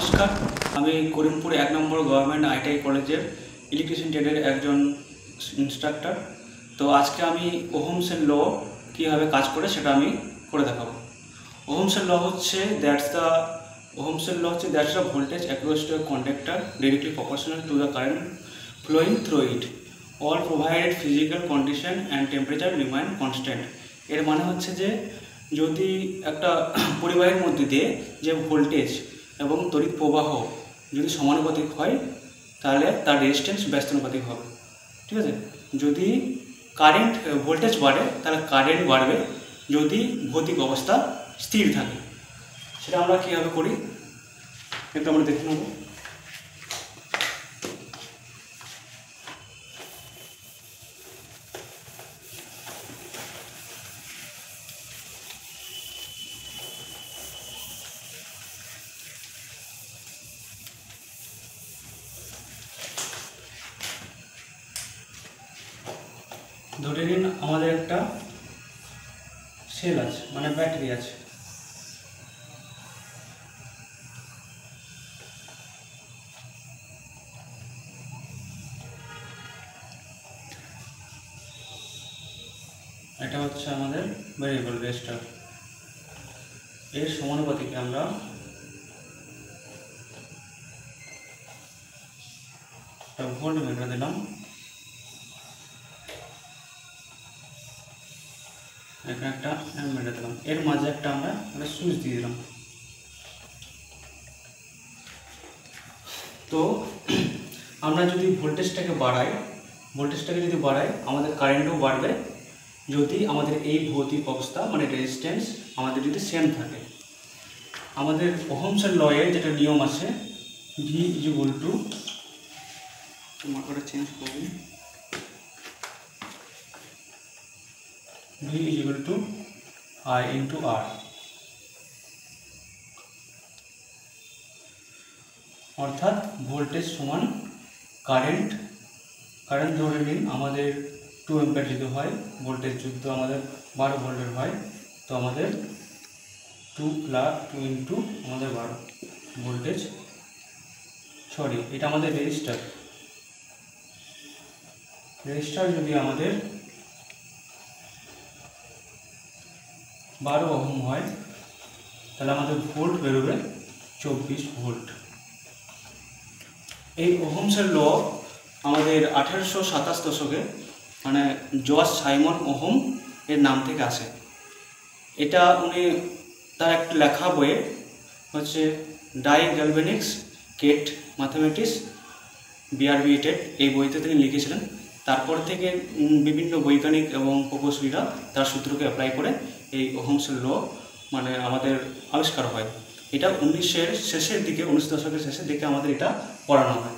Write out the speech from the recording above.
নমস্কার, আমি করিমপুর 1 নম্বর government ITI কলেজের ইলেকট্রিশিয়ান ট্রেডের একজন ইনস্ট্রাক্টর। তো আজকে আমি ওহমসের ল কীভাবে কাজ করে সেটা আমি করে দেখাবো। ওহমসের ল হচ্ছে that's the voltage across to a conductor directly proportional to the current flowing through it, all provided physical condition and temperature remain constant. এর মানে হচ্ছে যে যদি একটা পরিবাহের মধ্যে দিয়ে যে ভোল্টেজ এবং তড়িৎ প্রবাহ যদি সমানুপাতিক হয় তাহলে তার রেজিস্ট্যান্স ব্যস্তানুপাতিক হবে। ঠিক আছে, যদি কারেন্ট ভোল্টেজ বাড়ে তাহলে কারেন্ট বাড়বে যদি ভৌতিক অবস্থা স্থির থাকে। সেটা আমরা কীভাবে করি একটু আমরা দেখে নেব। ধরে নিন আমাদের একটা সেল আছে, মানে ব্যাটারি আছে। এটা হচ্ছে আমাদের ভেরিয়েবল রেজিস্টার। এর সমানুপাতিকে আমরা একটা ভোল্ট মিটার দিলাম, এখানে একটা অ্যামমিটার দিলাম, এর মাঝে একটা আমরা সুইচ দিয়ে দিলাম। তো আমরা যদি ভোল্টেজটাকে যদি বাড়াই আমাদের কারেন্টও বাড়বে যদি আমাদের এই ভৌতিক অবস্থা মানে রেজিস্ট্যান্স আমাদের যদি সেম থাকে। আমাদের ওহমসের লয়ে যেটা নিয়ম আছে, ভি ইজ ইকুয়াল টু, মার্কারটা চেঞ্জ করুন, V is equal to I into R। অর্থাৎ ভোল্টেজ সমান কারেন্ট ধরে নিন আমাদের 2 অ্যাম্পিয়ার যদি হয়, ভোল্টেজ যদি আমাদের 12 ভোল্টের হয়, তো আমাদের 2 ইন্টু আমাদের 12 ভোল্টেজ, এটা আমাদের রেজিস্টার যদি আমাদের 12 ওহম হয় তাহলে আমাদের ভোল্ট বেরোবে 24 ভোল্ট। এই ওহমসের ল আমাদের 1827 দশকে মানে জর্জ সাইমন ওহম এর নাম থেকে আসে। এটা উনি তার একটা লেখা বইয়ে হচ্ছে die গ্যালভেনিক্স Kate mathematics BRB TET, এই বইতে তিনি লিখেছিলেন। তারপর থেকে বিভিন্ন বৈজ্ঞানিক এবং প্রকৌশলীরা তার সূত্রকে অ্যাপ্লাই করে এই ওহমসের ল মানে আমাদের আবিষ্কার হয়। এটা 19 দশকের শেষের দিকে আমাদের এটা পড়ানো হয়।